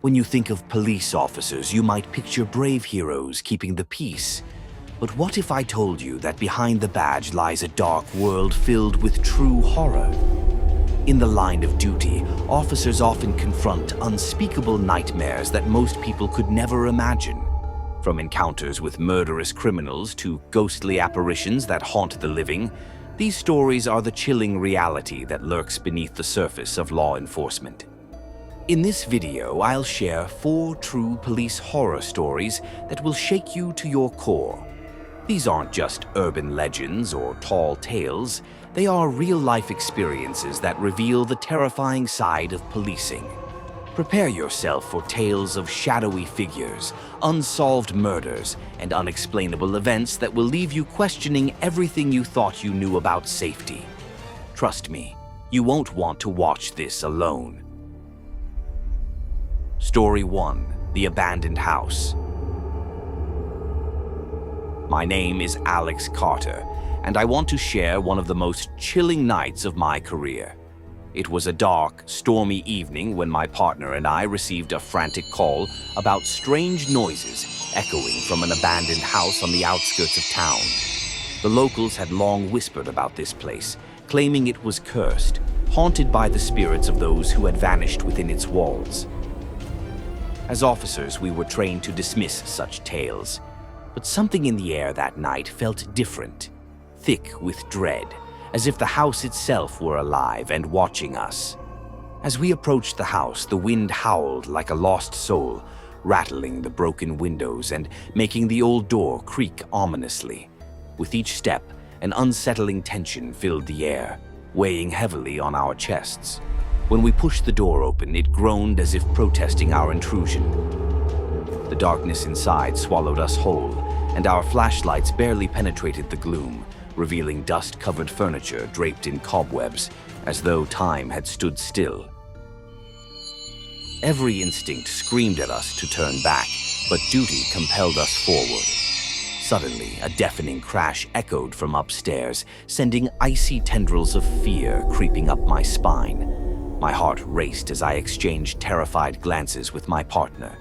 When you think of police officers, you might picture brave heroes keeping the peace. But what if I told you that behind the badge lies a dark world filled with true horror? In the line of duty, officers often confront unspeakable nightmares that most people could never imagine. From encounters with murderous criminals to ghostly apparitions that haunt the living, these stories are the chilling reality that lurks beneath the surface of law enforcement. In this video, I'll share 4 true police horror stories that will shake you to your core. These aren't just urban legends or tall tales, they are real-life experiences that reveal the terrifying side of policing. Prepare yourself for tales of shadowy figures, unsolved murders, and unexplainable events that will leave you questioning everything you thought you knew about safety. Trust me, you won't want to watch this alone. Story 1: The Abandoned House. My name is Alex Carter, and I want to share one of the most chilling nights of my career. It was a dark, stormy evening when my partner and I received a frantic call about strange noises echoing from an abandoned house on the outskirts of town. The locals had long whispered about this place, claiming it was cursed, haunted by the spirits of those who had vanished within its walls. As officers, we were trained to dismiss such tales, but something in the air that night felt different, thick with dread, as if the house itself were alive and watching us. As we approached the house, the wind howled like a lost soul, rattling the broken windows and making the old door creak ominously. With each step, an unsettling tension filled the air, weighing heavily on our chests. When we pushed the door open, it groaned as if protesting our intrusion. The darkness inside swallowed us whole, and our flashlights barely penetrated the gloom, revealing dust-covered furniture draped in cobwebs, as though time had stood still. Every instinct screamed at us to turn back, but duty compelled us forward. Suddenly, a deafening crash echoed from upstairs, sending icy tendrils of fear creeping up my spine. My heart raced as I exchanged terrified glances with my partner.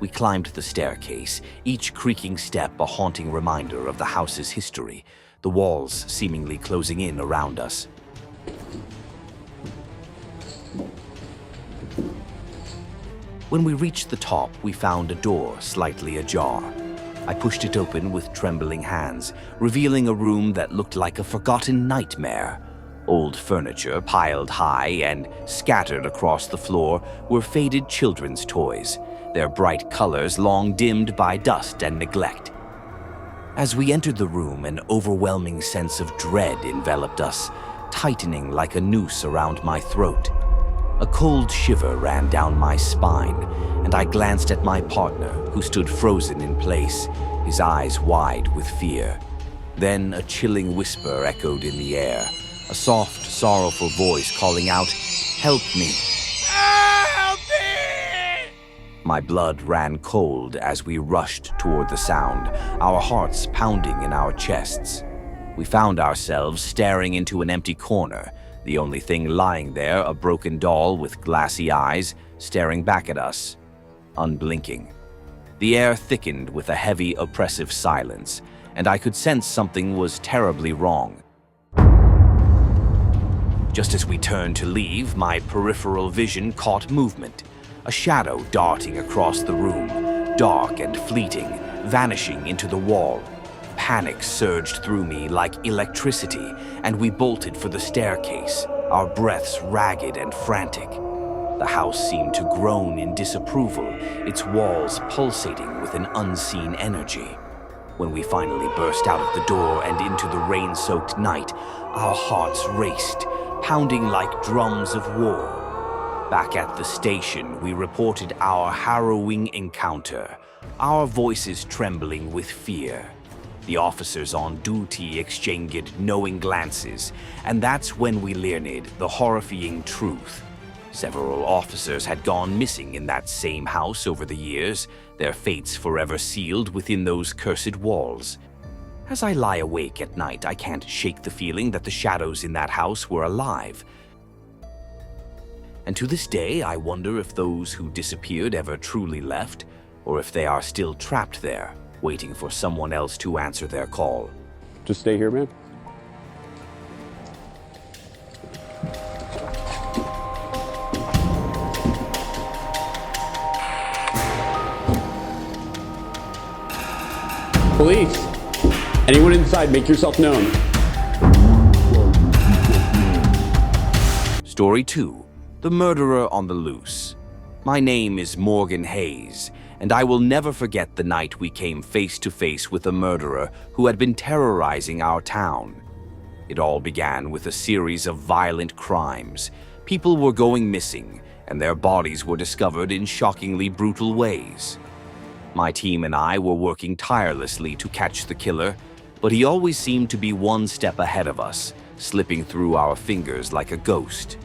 We climbed the staircase, each creaking step a haunting reminder of the house's history, the walls seemingly closing in around us. When we reached the top, we found a door slightly ajar. I pushed it open with trembling hands, revealing a room that looked like a forgotten nightmare. Old furniture piled high and scattered across the floor were faded children's toys, their bright colors long dimmed by dust and neglect. As we entered the room, an overwhelming sense of dread enveloped us, tightening like a noose around my throat. A cold shiver ran down my spine, and I glanced at my partner, who stood frozen in place, his eyes wide with fear. Then a chilling whisper echoed in the air, a soft, sorrowful voice calling out, "Help me!" Help me! My blood ran cold as we rushed toward the sound, our hearts pounding in our chests. We found ourselves staring into an empty corner, the only thing lying there a broken doll with glassy eyes staring back at us, unblinking. The air thickened with a heavy, oppressive silence, and I could sense something was terribly wrong. Just as we turned to leave, my peripheral vision caught movement, a shadow darting across the room, dark and fleeting, vanishing into the wall. Panic surged through me like electricity, and we bolted for the staircase, our breaths ragged and frantic. The house seemed to groan in disapproval, its walls pulsating with an unseen energy. When we finally burst out of the door and into the rain-soaked night, our hearts raced, pounding like drums of war. Back at the station, we reported our harrowing encounter, our voices trembling with fear. The officers on duty exchanged knowing glances, and that's when we learned the horrifying truth. Several officers had gone missing in that same house over the years, their fates forever sealed within those cursed walls. As I lie awake at night, I can't shake the feeling that the shadows in that house were alive. And to this day, I wonder if those who disappeared ever truly left, or if they are still trapped there, waiting for someone else to answer their call. Just stay here, man. Police! Anyone inside, make yourself known. Story 2. The Murderer on the Loose. My name is Morgan Hayes, and I will never forget the night we came face to face with a murderer who had been terrorizing our town. It all began with a series of violent crimes. People were going missing, and their bodies were discovered in shockingly brutal ways. My team and I were working tirelessly to catch the killer, but he always seemed to be one step ahead of us, slipping through our fingers like a ghost.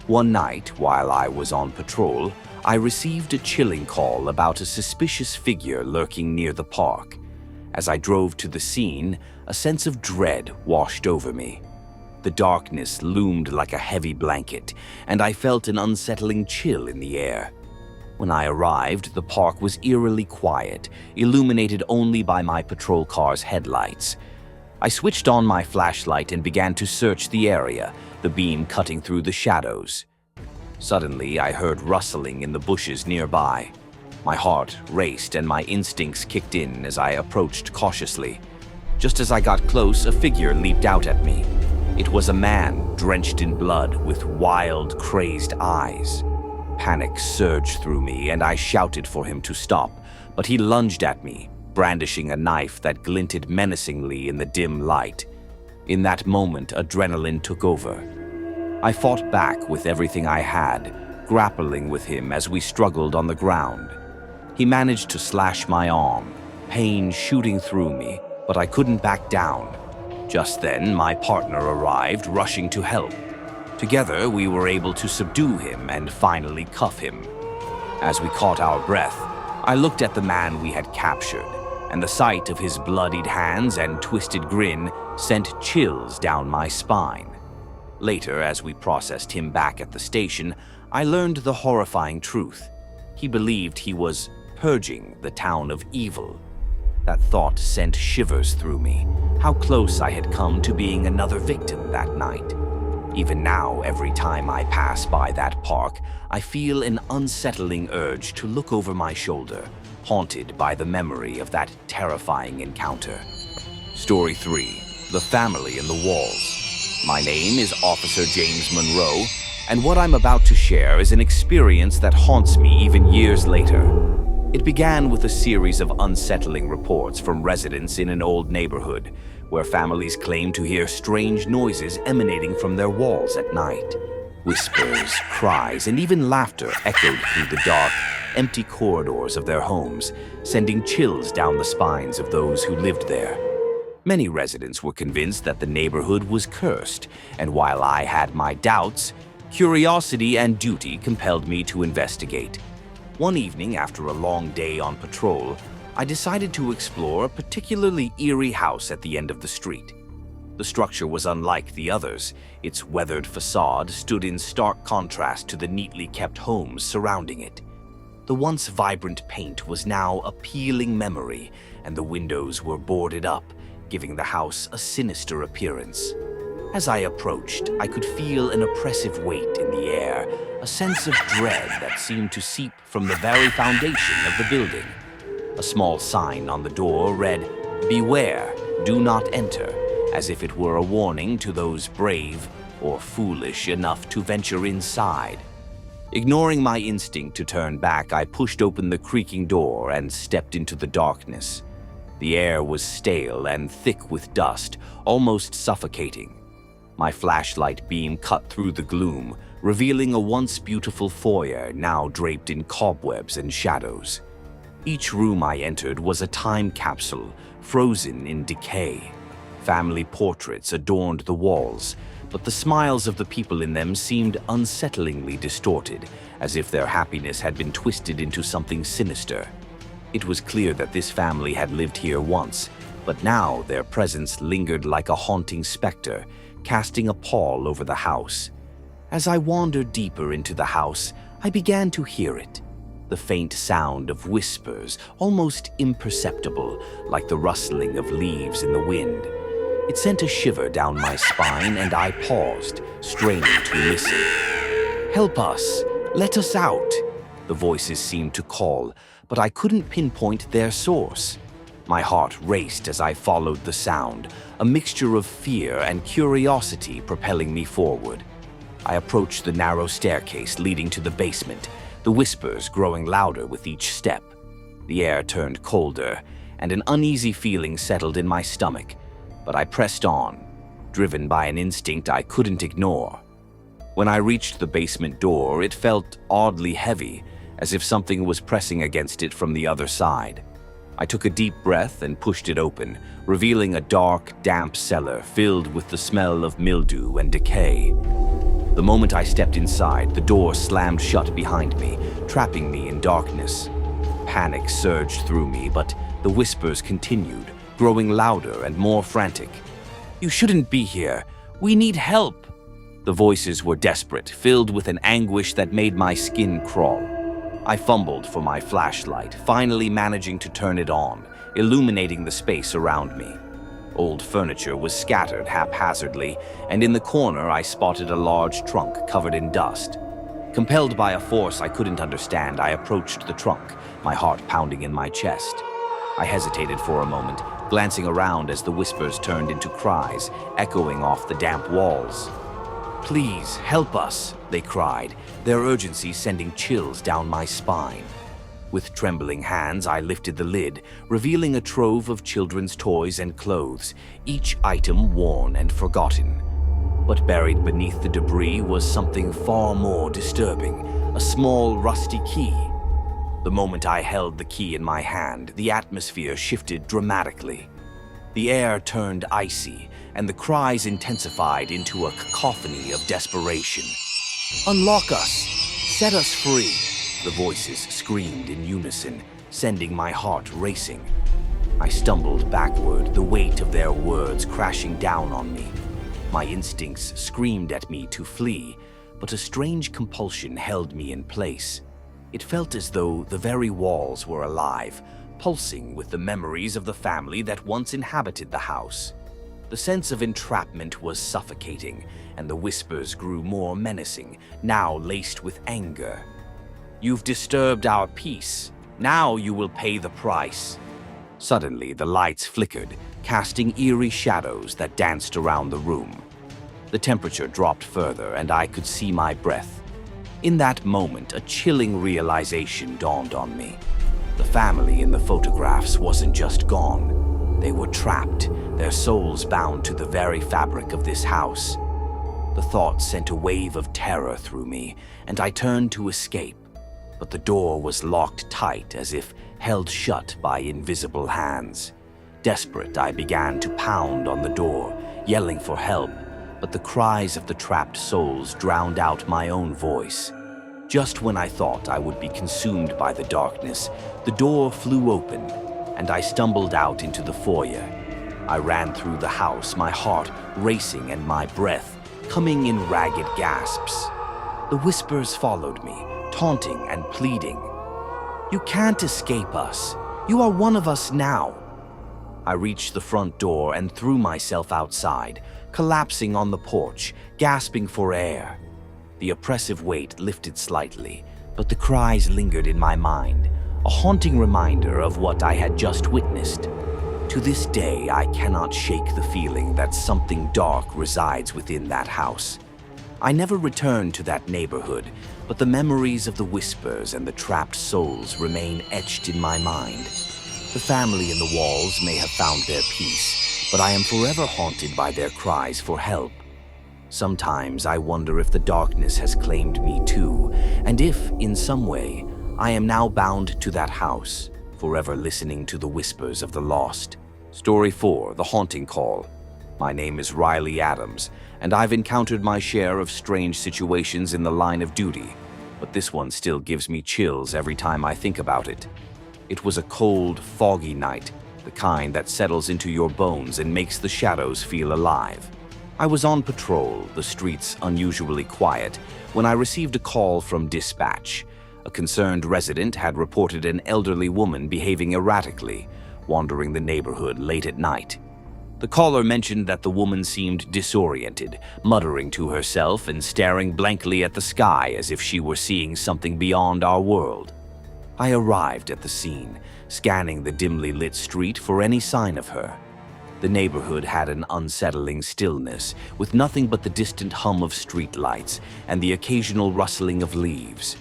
One night, while I was on patrol, I received a chilling call about a suspicious figure lurking near the park. As I drove to the scene, a sense of dread washed over me. The darkness loomed like a heavy blanket, and I felt an unsettling chill in the air. When I arrived, the park was eerily quiet, illuminated only by my patrol car's headlights. I switched on my flashlight and began to search the area, the beam cutting through the shadows. Suddenly, I heard rustling in the bushes nearby. My heart raced and my instincts kicked in as I approached cautiously. Just as I got close, a figure leaped out at me. It was a man drenched in blood with wild, crazed eyes. Panic surged through me, and I shouted for him to stop, but he lunged at me, brandishing a knife that glinted menacingly in the dim light. In that moment, adrenaline took over. I fought back with everything I had, grappling with him as we struggled on the ground. He managed to slash my arm, pain shooting through me, but I couldn't back down. Just then, my partner arrived, rushing to help. Together, we were able to subdue him and finally cuff him. As we caught our breath, I looked at the man we had captured, and the sight of his bloodied hands and twisted grin sent chills down my spine. Later, as we processed him back at the station, I learned the horrifying truth. He believed he was purging the town of evil. That thought sent shivers through me, how close I had come to being another victim that night. Even now, every time I pass by that park, I feel an unsettling urge to look over my shoulder, haunted by the memory of that terrifying encounter. Story 3. The Family in the Walls. My name is Officer James Monroe, and what I'm about to share is an experience that haunts me even years later. It began with a series of unsettling reports from residents in an old neighborhood, where families claimed to hear strange noises emanating from their walls at night. Whispers, cries, and even laughter echoed through the dark, empty corridors of their homes, sending chills down the spines of those who lived there. Many residents were convinced that the neighborhood was cursed, and while I had my doubts, curiosity and duty compelled me to investigate. One evening, after a long day on patrol, I decided to explore a particularly eerie house at the end of the street. The structure was unlike the others. Its weathered facade stood in stark contrast to the neatly kept homes surrounding it. The once vibrant paint was now a peeling memory, and the windows were boarded up, giving the house a sinister appearance. As I approached, I could feel an oppressive weight in the air, a sense of dread that seemed to seep from the very foundation of the building. A small sign on the door read, "Beware, do not enter," as if it were a warning to those brave or foolish enough to venture inside. Ignoring my instinct to turn back, I pushed open the creaking door and stepped into the darkness. The air was stale and thick with dust, almost suffocating. My flashlight beam cut through the gloom, revealing a once beautiful foyer now draped in cobwebs and shadows. Each room I entered was a time capsule, frozen in decay. Family portraits adorned the walls, but the smiles of the people in them seemed unsettlingly distorted, as if their happiness had been twisted into something sinister. It was clear that this family had lived here once, but now their presence lingered like a haunting specter, casting a pall over the house. As I wandered deeper into the house, I began to hear it. The faint sound of whispers, almost imperceptible, like the rustling of leaves in the wind. It sent a shiver down my spine, and I paused, straining to listen. "Help us! Let us out!" The voices seemed to call, but I couldn't pinpoint their source. My heart raced as I followed the sound, a mixture of fear and curiosity propelling me forward. I approached the narrow staircase leading to the basement, the whispers growing louder with each step. The air turned colder, and an uneasy feeling settled in my stomach, but I pressed on, driven by an instinct I couldn't ignore. When I reached the basement door, it felt oddly heavy, as if something was pressing against it from the other side. I took a deep breath and pushed it open, revealing a dark, damp cellar filled with the smell of mildew and decay. The moment I stepped inside, the door slammed shut behind me, trapping me in darkness. Panic surged through me, but the whispers continued, growing louder and more frantic. "You shouldn't be here. We need help." The voices were desperate, filled with an anguish that made my skin crawl. I fumbled for my flashlight, finally managing to turn it on, illuminating the space around me. Old furniture was scattered haphazardly, and in the corner I spotted a large trunk covered in dust. Compelled by a force I couldn't understand, I approached the trunk, my heart pounding in my chest. I hesitated for a moment, glancing around as the whispers turned into cries, echoing off the damp walls. "Please, help us," they cried, their urgency sending chills down my spine. With trembling hands, I lifted the lid, revealing a trove of children's toys and clothes, each item worn and forgotten. But buried beneath the debris was something far more disturbing, a small, rusty key. The moment I held the key in my hand, the atmosphere shifted dramatically. The air turned icy, and the cries intensified into a cacophony of desperation. "Unlock us! Set us free!" The voices screamed in unison, sending my heart racing. I stumbled backward, the weight of their words crashing down on me. My instincts screamed at me to flee, but a strange compulsion held me in place. It felt as though the very walls were alive, pulsing with the memories of the family that once inhabited the house. The sense of entrapment was suffocating, and the whispers grew more menacing, now laced with anger. "You've disturbed our peace. Now you will pay the price." Suddenly, the lights flickered, casting eerie shadows that danced around the room. The temperature dropped further, and I could see my breath. In that moment, a chilling realization dawned on me. The family in the photographs wasn't just gone. They were trapped, their souls bound to the very fabric of this house. The thought sent a wave of terror through me, and I turned to escape. But the door was locked tight, as if held shut by invisible hands. Desperate, I began to pound on the door, yelling for help, but the cries of the trapped souls drowned out my own voice. Just when I thought I would be consumed by the darkness, the door flew open, and I stumbled out into the foyer. I ran through the house, my heart racing and my breath coming in ragged gasps. The whispers followed me, taunting and pleading. "You can't escape us. You are one of us now." I reached the front door and threw myself outside, collapsing on the porch, gasping for air. The oppressive weight lifted slightly, but the cries lingered in my mind, a haunting reminder of what I had just witnessed. To this day, I cannot shake the feeling that something dark resides within that house. I never returned to that neighborhood, but the memories of the whispers and the trapped souls remain etched in my mind. The family in the walls may have found their peace, but I am forever haunted by their cries for help. Sometimes I wonder if the darkness has claimed me too, and if, in some way, I am now bound to that house, forever listening to the whispers of the lost. Story 4, The Haunting Call. My name is Riley Adams, and I've encountered my share of strange situations in the line of duty, but this one still gives me chills every time I think about it. It was a cold, foggy night, the kind that settles into your bones and makes the shadows feel alive. I was on patrol, the streets unusually quiet, when I received a call from dispatch. A concerned resident had reported an elderly woman behaving erratically, wandering the neighborhood late at night. The caller mentioned that the woman seemed disoriented, muttering to herself and staring blankly at the sky as if she were seeing something beyond our world. I arrived at the scene, scanning the dimly lit street for any sign of her. The neighborhood had an unsettling stillness, with nothing but the distant hum of streetlights and the occasional rustling of leaves.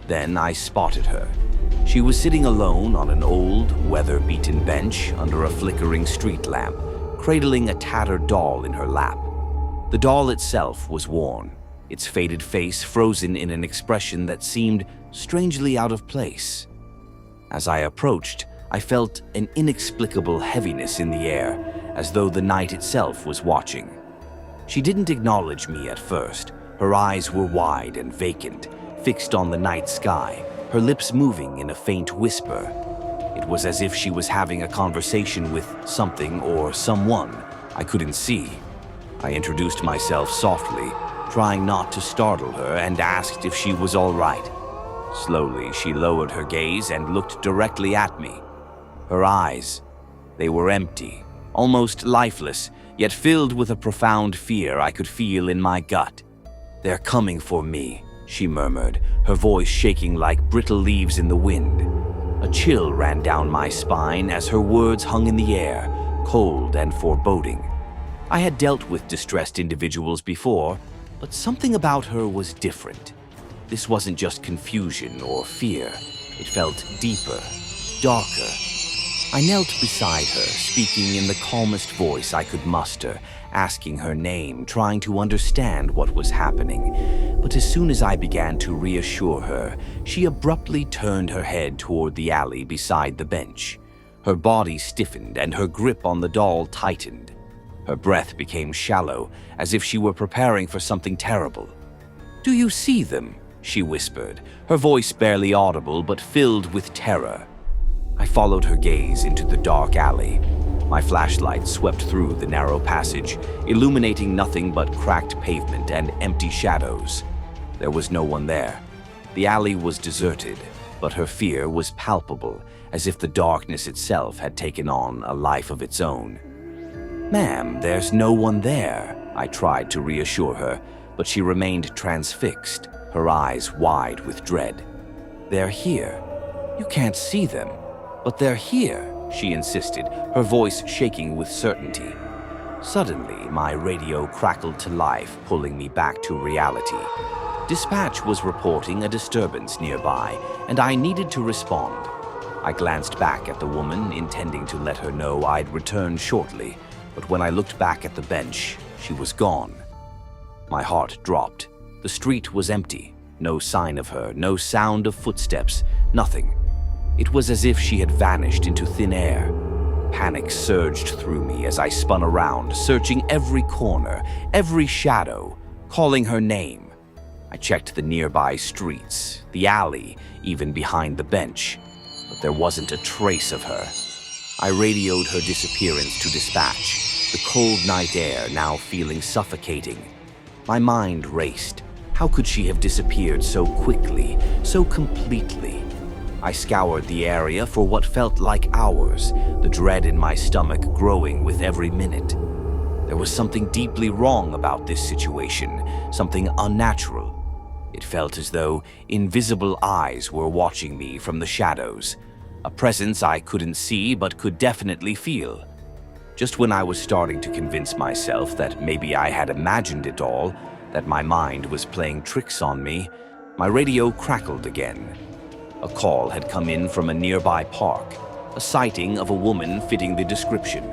Then I spotted her. She was sitting alone on an old, weather-beaten bench under a flickering street lamp, cradling a tattered doll in her lap. The doll itself was worn, its faded face frozen in an expression that seemed strangely out of place. As I approached, I felt an inexplicable heaviness in the air, as though the night itself was watching. She didn't acknowledge me at first. Her eyes were wide and vacant, fixed on the night sky, her lips moving in a faint whisper. It was as if she was having a conversation with something or someone I couldn't see. I introduced myself softly, trying not to startle her, and asked if she was all right. Slowly, she lowered her gaze and looked directly at me. Her eyes, they were empty, almost lifeless, yet filled with a profound fear I could feel in my gut. "They're coming for me," she murmured, her voice shaking like brittle leaves in the wind. A chill ran down my spine as her words hung in the air, cold and foreboding. I had dealt with distressed individuals before, but something about her was different. This wasn't just confusion or fear. It felt deeper, darker. I knelt beside her, speaking in the calmest voice I could muster, asking her name, trying to understand what was happening. But as soon as I began to reassure her, she abruptly turned her head toward the alley beside the bench. Her body stiffened and her grip on the doll tightened. Her breath became shallow, as if she were preparing for something terrible. "Do you see them?" she whispered, her voice barely audible but filled with terror. I followed her gaze into the dark alley. My flashlight swept through the narrow passage, illuminating nothing but cracked pavement and empty shadows. There was no one there. The alley was deserted, but her fear was palpable, as if the darkness itself had taken on a life of its own. "Ma'am, there's no one there," I tried to reassure her, but she remained transfixed, her eyes wide with dread. "They're here. You can't see them, but they're here," she insisted, her voice shaking with certainty. Suddenly, my radio crackled to life, pulling me back to reality. Dispatch was reporting a disturbance nearby, and I needed to respond. I glanced back at the woman, intending to let her know I'd return shortly, but when I looked back at the bench, she was gone. My heart dropped. The street was empty. No sign of her, no sound of footsteps, nothing. It was as if she had vanished into thin air. Panic surged through me as I spun around, searching every corner, every shadow, calling her name. I checked the nearby streets, the alley, even behind the bench, but there wasn't a trace of her. I radioed her disappearance to dispatch, the cold night air now feeling suffocating. My mind raced. How could she have disappeared so quickly, so completely? I scoured the area for what felt like hours, the dread in my stomach growing with every minute. There was something deeply wrong about this situation, something unnatural. It felt as though invisible eyes were watching me from the shadows, a presence I couldn't see but could definitely feel. Just when I was starting to convince myself that maybe I had imagined it all, that my mind was playing tricks on me, my radio crackled again. A call had come in from a nearby park, a sighting of a woman fitting the description.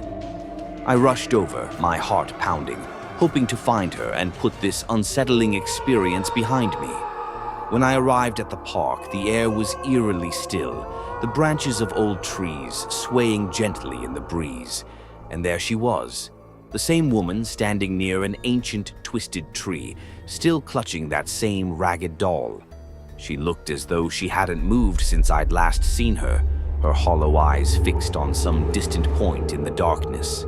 I rushed over, my heart pounding, hoping to find her and put this unsettling experience behind me. When I arrived at the park, the air was eerily still, the branches of old trees swaying gently in the breeze. And there she was, the same woman standing near an ancient, twisted tree, still clutching that same ragged doll. She looked as though she hadn't moved since I'd last seen her, her hollow eyes fixed on some distant point in the darkness.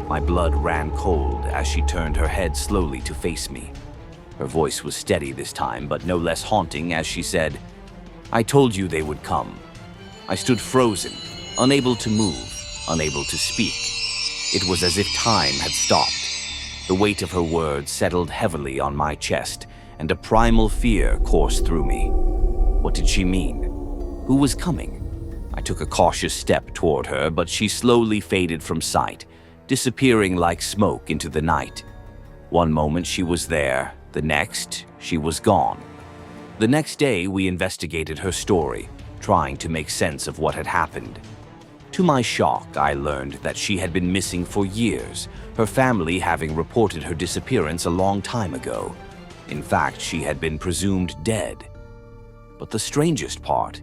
My blood ran cold as she turned her head slowly to face me. Her voice was steady this time, but no less haunting as she said, "I told you they would come." I stood frozen, unable to move, unable to speak. It was as if time had stopped. The weight of her words settled heavily on my chest, and a primal fear coursed through me. What did she mean? Who was coming? I took a cautious step toward her, but she slowly faded from sight, disappearing like smoke into the night. One moment she was there, the next she was gone. The next day we investigated her story, trying to make sense of what had happened. To my shock, I learned that she had been missing for years, her family having reported her disappearance a long time ago. In fact, she had been presumed dead. But the strangest part,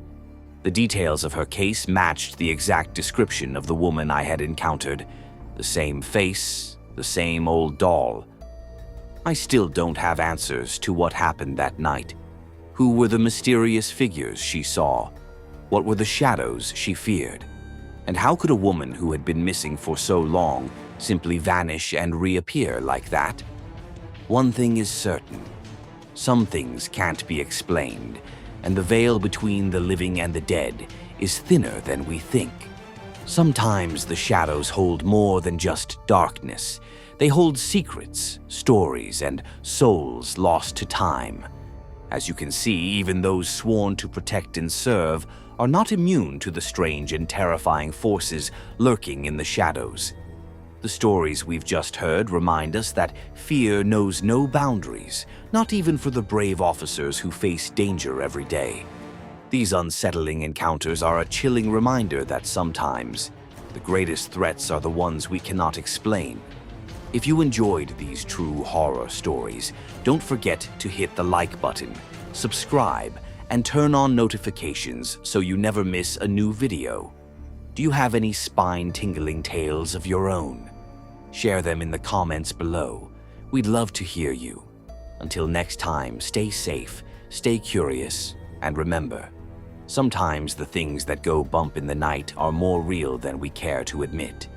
the details of her case matched the exact description of the woman I had encountered. The same face, the same old doll. I still don't have answers to what happened that night. Who were the mysterious figures she saw? What were the shadows she feared? And how could a woman who had been missing for so long simply vanish and reappear like that? One thing is certain. Some things can't be explained, and the veil between the living and the dead is thinner than we think. Sometimes the shadows hold more than just darkness. They hold secrets, stories, and souls lost to time. As you can see, even those sworn to protect and serve are not immune to the strange and terrifying forces lurking in the shadows. The stories we've just heard remind us that fear knows no boundaries, not even for the brave officers who face danger every day. These unsettling encounters are a chilling reminder that sometimes the greatest threats are the ones we cannot explain. If you enjoyed these true horror stories, don't forget to hit the like button, subscribe, and turn on notifications so you never miss a new video. Do you have any spine-tingling tales of your own? Share them in the comments below. We'd love to hear you. Until next time, stay safe, stay curious, and remember, sometimes the things that go bump in the night are more real than we care to admit.